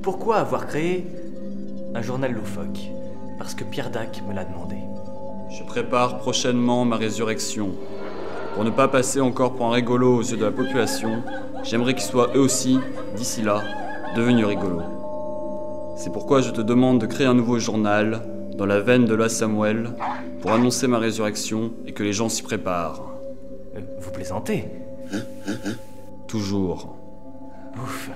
Pourquoi avoir créé un journal loufoque? Parce que Pierre Dac me l'a demandé. Je prépare prochainement ma résurrection. Pour ne pas passer encore pour un rigolo aux yeux de la population, j'aimerais qu'ils soient eux aussi, d'ici là, devenus rigolos. C'est pourquoi je te demande de créer un nouveau journal, dans la veine de la Samuel, pour annoncer ma résurrection et que les gens s'y préparent. Vous plaisantez? Toujours. Ouf.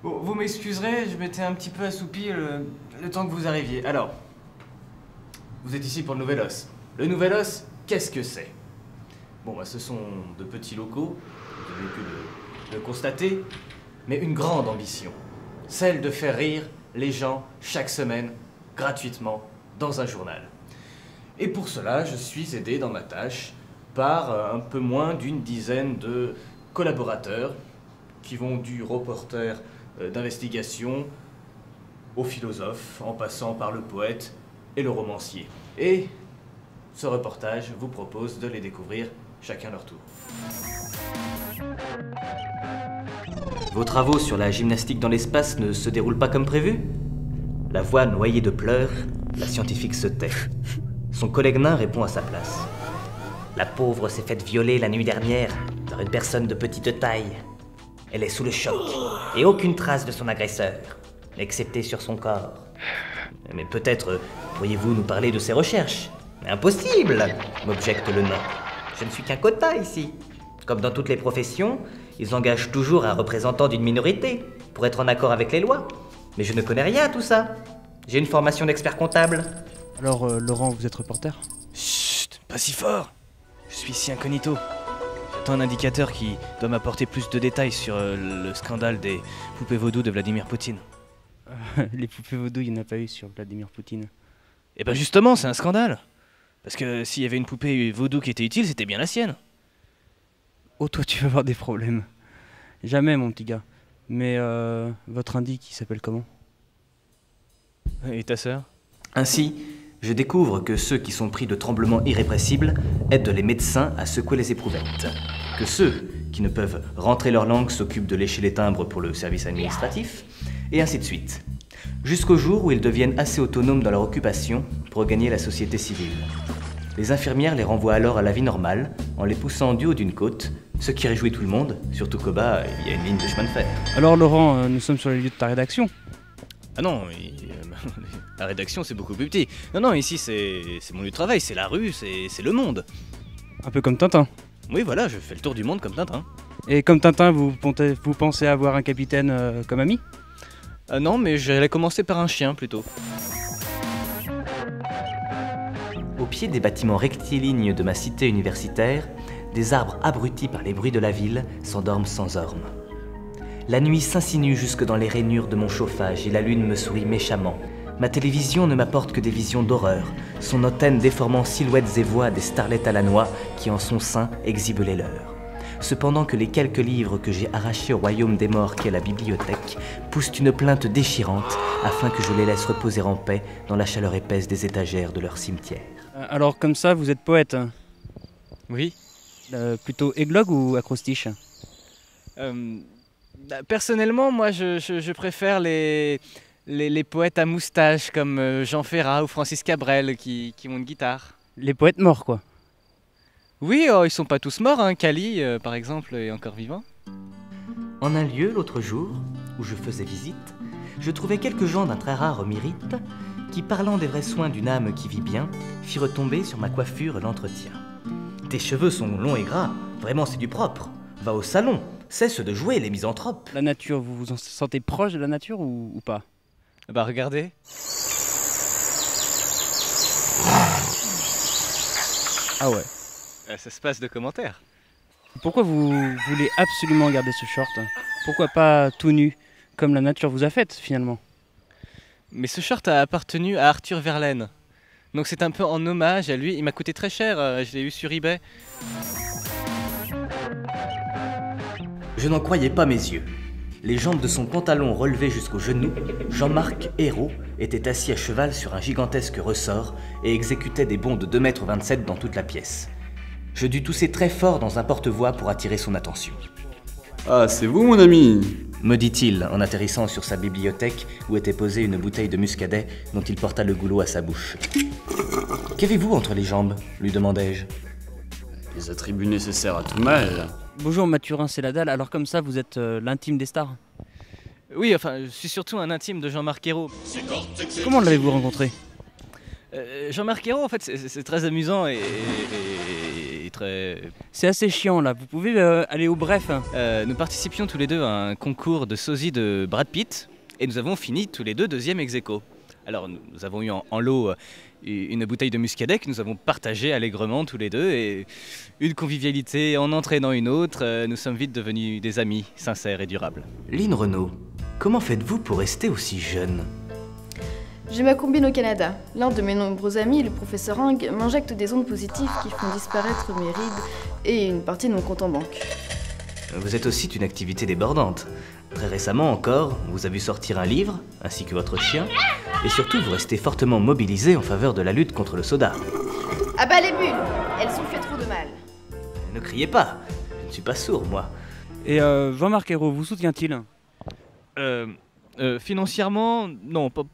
Vous m'excuserez, je m'étais un petit peu assoupi le temps que vous arriviez. Alors, vous êtes ici pour le Nouvel Os. Le Nouvel Os, qu'est-ce que c'est? Bon, bah, ce sont de petits locaux, vous avez pu le constater, mais une grande ambition. Celle de faire rire les gens chaque semaine, gratuitement, dans un journal. Et pour cela, je suis aidé dans ma tâche par un peu moins d'une dizaine de collaborateurs qui vont du reporter d'investigation au philosophe, en passant par le poète et le romancier. Et ce reportage vous propose de les découvrir chacun leur tour. Vos travaux sur la gymnastique dans l'espace ne se déroulent pas comme prévu? La voix noyée de pleurs, la scientifique se tait. Son collègue nain répond à sa place. La pauvre s'est faite violer la nuit dernière par une personne de petite taille. Elle est sous le choc et aucune trace de son agresseur, excepté sur son corps. Mais peut-être pourriez-vous nous parler de ses recherches? Impossible, m'objecte le nain. Je ne suis qu'un quota ici. Comme dans toutes les professions, ils engagent toujours un représentant d'une minorité pour être en accord avec les lois. Mais je ne connais rien à tout ça. J'ai une formation d'expert comptable. Alors, Laurent, vous êtes reporter? Chut, pas si fort. Je suis ici incognito. J'attends un indicateur qui doit m'apporter plus de détails sur le scandale des poupées vaudou de Vladimir Poutine. Les poupées vaudou, il n'y en a pas eu sur Vladimir Poutine. Et ben justement, c'est un scandale. Parce que s'il y avait une poupée vaudou qui était utile, c'était bien la sienne. Oh, toi, tu vas avoir des problèmes. Jamais, mon petit gars. Mais votre indique, il s'appelle comment? Et ta sœur? Ainsi, je découvre que ceux qui sont pris de tremblements irrépressibles aident les médecins à secouer les éprouvettes. Que ceux qui ne peuvent rentrer leur langue s'occupent de lécher les timbres pour le service administratif, et ainsi de suite. Jusqu'au jour où ils deviennent assez autonomes dans leur occupation pour regagner la société civile. Les infirmières les renvoient alors à la vie normale en les poussant du haut d'une côte, ce qui réjouit tout le monde, surtout qu'au bas, il y a une ligne de chemin de fer. Alors, Laurent, nous sommes sur les lieux de ta rédaction. Ah non, la rédaction c'est beaucoup plus petit. Non, ici c'est mon lieu de travail, c'est la rue, c'est le monde. Un peu comme Tintin. Oui, voilà, je fais le tour du monde comme Tintin. Et comme Tintin, vous pensez avoir un capitaine comme ami? Non, mais j'allais commencer par un chien plutôt. Au pied des bâtiments rectilignes de ma cité universitaire, des arbres abrutis par les bruits de la ville s'endorment sans orme. La nuit s'insinue jusque dans les rainures de mon chauffage et la lune me sourit méchamment. Ma télévision ne m'apporte que des visions d'horreur, son antenne déformant silhouettes et voix des starlettes à la noix qui en son sein exhibent les leurs. Cependant que les quelques livres que j'ai arrachés au royaume des morts qu'est la bibliothèque poussent une plainte déchirante afin que je les laisse reposer en paix dans la chaleur épaisse des étagères de leur cimetière. Alors comme ça, vous êtes poète? Oui. Plutôt églogue ou acrostiche? Personnellement, moi je préfère les poètes à moustache comme Jean Ferrat ou Francis Cabrel qui ont une guitare. Les poètes morts, quoi. Oui, ils sont pas tous morts, hein. Cali, par exemple, est encore vivant. En un lieu, l'autre jour, où je faisais visite, je trouvais quelques gens d'un très rare mérite qui, parlant des vrais soins d'une âme qui vit bien, fit retomber sur ma coiffure l'entretien. Tes cheveux sont longs et gras, vraiment c'est du propre. Va au salon, cesse de jouer les misanthropes. La nature, vous vous en sentez proche de la nature ou pas? Bah regardez. Ah ouais. Ça se passe de commentaires. Pourquoi vous voulez absolument garder ce short? Pourquoi pas tout nu, comme la nature vous a fait finalement? Mais ce short a appartenu à Arthur Verlaine. Donc c'est un peu en hommage à lui. Il m'a coûté très cher, je l'ai eu sur eBay. Je n'en croyais pas mes yeux. Les jambes de son pantalon relevées jusqu'aux genoux, Jean-Marc Ayrault était assis à cheval sur un gigantesque ressort et exécutait des bonds de 2,27 m dans toute la pièce. Je dus tousser très fort dans un porte-voix pour attirer son attention. Ah, c'est vous, mon ami? Me dit-il en atterrissant sur sa bibliothèque où était posée une bouteille de muscadet dont il porta le goulot à sa bouche. Qu'avez-vous entre les jambes lui demandai-je. Les attributs nécessaires à tout mal. Bonjour Mathurin, c'est la dalle. Alors comme ça, vous êtes l'intime des stars. Oui, enfin, je suis surtout un intime de Jean-Marc Ayrault. Comment l'avez-vous rencontré? Jean-Marc Ayrault, en fait, c'est très amusant et très... C'est assez chiant là, vous pouvez aller au bref. Nous participions tous les deux à un concours de sosie de Brad Pitt et nous avons fini tous les deux deuxième ex aequo. Alors nous avons eu en lot une bouteille de muscadet que nous avons partagée allègrement tous les deux et une convivialité en entraînant une autre, nous sommes vite devenus des amis sincères et durables. Lynn Renaud, comment faites-vous pour rester aussi jeune? J'ai ma combine au Canada. L'un de mes nombreux amis, le professeur Ing, m'injecte des ondes positives qui font disparaître mes rides et une partie de mon compte en banque. Vous êtes aussi une activité débordante. Très récemment encore, on vous a vu sortir un livre, ainsi que votre chien, et surtout vous restez fortement mobilisé en faveur de la lutte contre le soda. Ah bah les bulles, elles ont fait trop de mal. Ne criez pas, je ne suis pas sourd, moi. Et Jean-Marc Ayrault, vous soutient-il? Financièrement, non, pas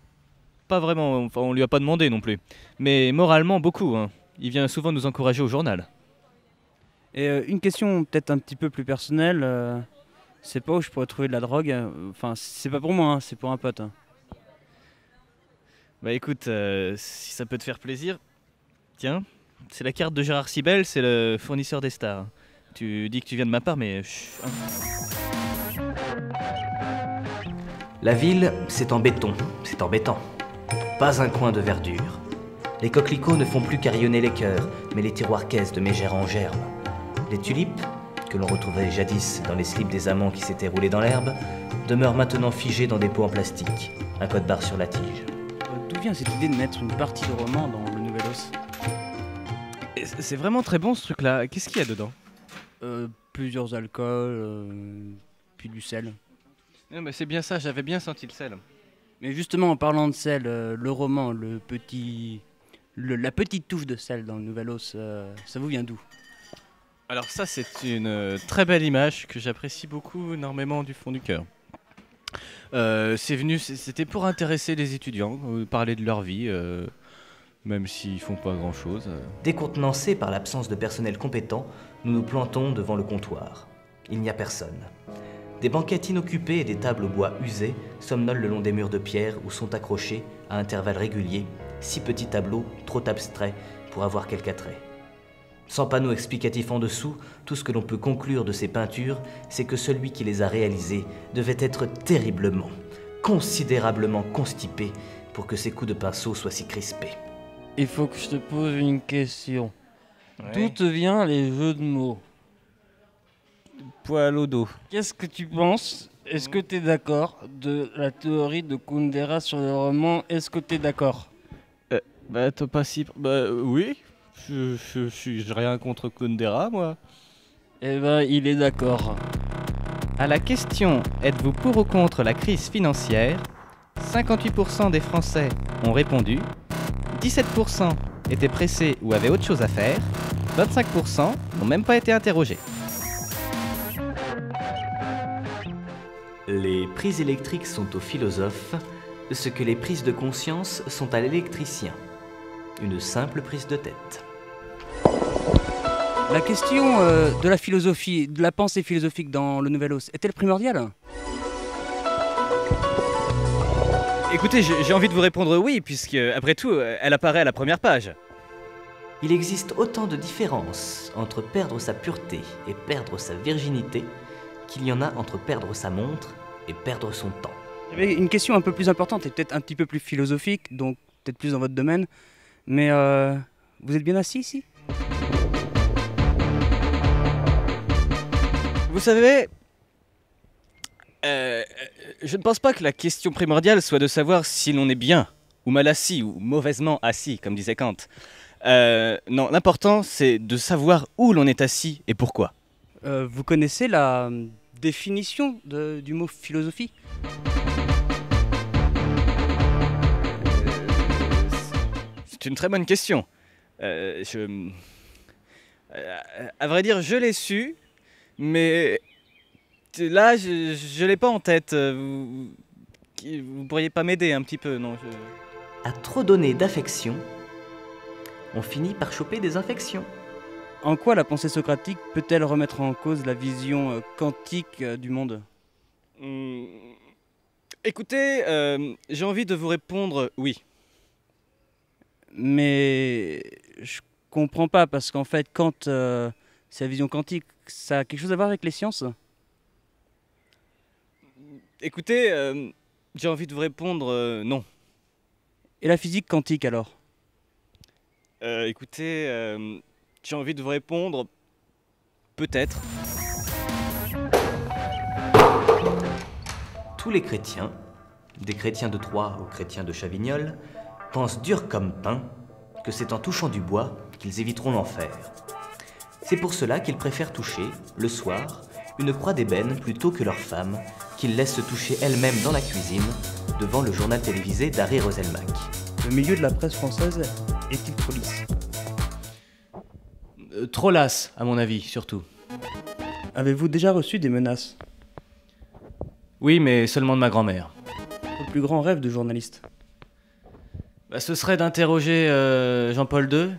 vraiment, enfin, on lui a pas demandé non plus. Mais moralement, beaucoup. Hein. Il vient souvent nous encourager au journal. Et une question peut-être un petit peu plus personnelle. C'est pas où je pourrais trouver de la drogue. Enfin, c'est pas pour moi, hein, c'est pour un pote. Hein. Bah écoute, si ça peut te faire plaisir, tiens, c'est la carte de Gérard Sibel, c'est le fournisseur des stars. Tu dis que tu viens de ma part, mais... La ville, c'est en béton, c'est embêtant. Pas un coin de verdure. Les coquelicots ne font plus carillonner les cœurs, mais les tiroirs-caisses de mégères en germe. Les tulipes, que l'on retrouvait jadis dans les slips des amants qui s'étaient roulés dans l'herbe, demeurent maintenant figées dans des pots en plastique, un code-barre sur la tige. D'où vient cette idée de mettre une partie de roman dans le Nouvel Os? C'est vraiment très bon ce truc-là. Qu'est-ce qu'il y a dedans? Plusieurs alcools, puis du sel. Non, mais c'est bien ça, j'avais bien senti le sel. Mais justement, en parlant de sel, le roman, la petite touche de sel dans le Nouvel Os, ça vous vient d'où? Alors ça, c'est une très belle image que j'apprécie beaucoup, énormément du fond du cœur. C'était pour intéresser les étudiants, parler de leur vie, même s'ils font pas grand-chose. Décontenancés par l'absence de personnel compétent, nous nous plantons devant le comptoir. Il n'y a personne. Des banquettes inoccupées et des tables au bois usées somnolent le long des murs de pierre où sont accrochés, à intervalles réguliers, 6 petits tableaux trop abstraits pour avoir quelque attrait. Sans panneau explicatif en dessous, tout ce que l'on peut conclure de ces peintures, c'est que celui qui les a réalisées devait être terriblement, considérablement constipé pour que ses coups de pinceau soient si crispés. Il faut que je te pose une question. Ouais. D'où te viennent les jeux de mots? Poil au dos. Qu'est-ce que tu penses? Est-ce que tu es d'accord de la théorie de Kundera sur le roman? Est-ce que tu es d'accord? Bah t'as pas si... Bah oui, j'ai rien contre Kundera, moi. Eh ben, il est d'accord. À la question « Êtes-vous pour ou contre la crise financière ?», 58% des Français ont répondu, 17% étaient pressés ou avaient autre chose à faire, 25% n'ont même pas été interrogés. Les prises électriques sont aux philosophes, ce que les prises de conscience sont à l'électricien. Une simple prise de tête. La question de la philosophie, de la pensée philosophique dans le Nouvel Os, est-elle primordiale? Écoutez, j'ai envie de vous répondre oui, puisque, après tout, elle apparaît à la première page. Il existe autant de différences entre perdre sa pureté et perdre sa virginité qu'il y en a entre perdre sa montre et perdre son temps. J'avais une question un peu plus importante et peut-être un petit peu plus philosophique, donc peut-être plus dans votre domaine. Mais vous êtes bien assis ici? Vous savez, je ne pense pas que la question primordiale soit de savoir si l'on est bien ou mal assis ou mauvaisement assis, comme disait Kant. Non, l'important c'est de savoir où l'on est assis et pourquoi. Vous connaissez la définition du mot philosophie? C'est une très bonne question. À vrai dire, je l'ai su, mais Là, je l'ai pas en tête. Vous pourriez pas m'aider un petit peu, non À trop donner d'affection, on finit par choper des infections. En quoi la pensée socratique peut-elle remettre en cause la vision quantique du monde? Écoutez, j'ai envie de vous répondre oui. Mais je comprends pas, parce qu'en fait, quand c'est la vision quantique, ça a quelque chose à voir avec les sciences? Écoutez, j'ai envie de vous répondre non. Et la physique quantique alors? Écoutez, j'ai envie de vous répondre peut-être. Tous les chrétiens, des chrétiens de Troyes aux chrétiens de Chavignol, pensent dur comme pain que c'est en touchant du bois qu'ils éviteront l'enfer. C'est pour cela qu'ils préfèrent toucher, le soir, une croix d'ébène plutôt que leur femme, qu'ils laissent se toucher elle-même dans la cuisine, devant le journal télévisé d'Harry Roselmack. Le milieu de la presse française est-il trop lisse? Trop lasse, à mon avis, surtout. Avez-vous déjà reçu des menaces? Oui, mais seulement de ma grand-mère. Le plus grand rêve de journaliste? Ce serait d'interroger Jean-Paul II,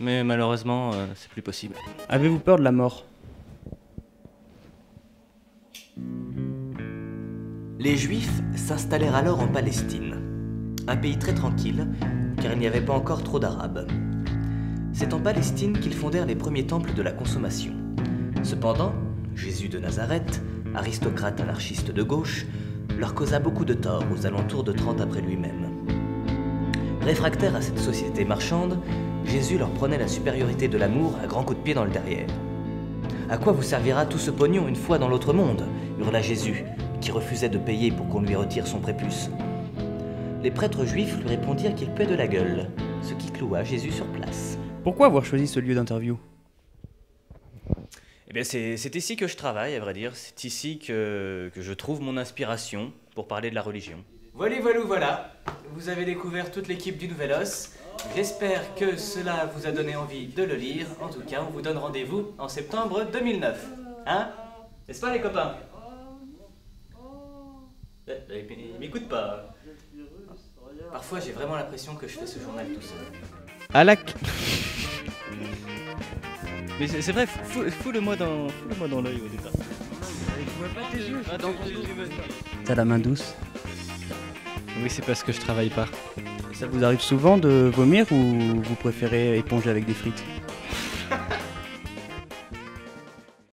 mais malheureusement, c'est plus possible. Avez-vous peur de la mort? Les Juifs s'installèrent alors en Palestine, un pays très tranquille, car il n'y avait pas encore trop d'Arabes. C'est en Palestine qu'ils fondèrent les premiers temples de la consommation. Cependant, Jésus de Nazareth, aristocrate anarchiste de gauche, leur causa beaucoup de tort aux alentours de 30 après lui-même. Réfractaire à cette société marchande, Jésus leur prenait la supériorité de l'amour à grands coups de pied dans le derrière. « À quoi vous servira tout ce pognon une fois dans l'autre monde ?» hurla Jésus, qui refusait de payer pour qu'on lui retire son prépuce. Les prêtres juifs lui répondirent qu'il paie de la gueule, ce qui cloua Jésus sur place. Pourquoi avoir choisi ce lieu d'interview? Eh bien, c'est ici que je travaille, à vrai dire. C'est ici que je trouve mon inspiration pour parler de la religion. Voilà. Vous avez découvert toute l'équipe du Nouvel Os. J'espère que cela vous a donné envie de le lire. En tout cas, on vous donne rendez-vous en septembre 2009. Hein? N'est-ce pas, les copains? Ils m'écoutent pas. Parfois, j'ai vraiment l'impression que je fais ce journal tout seul. Mais c'est vrai, fous-le-moi dans l'œil au départ. T'as la main douce. Oui, c'est parce que je travaille pas. Ça vous arrive souvent de vomir ou vous préférez éponger avec des frites?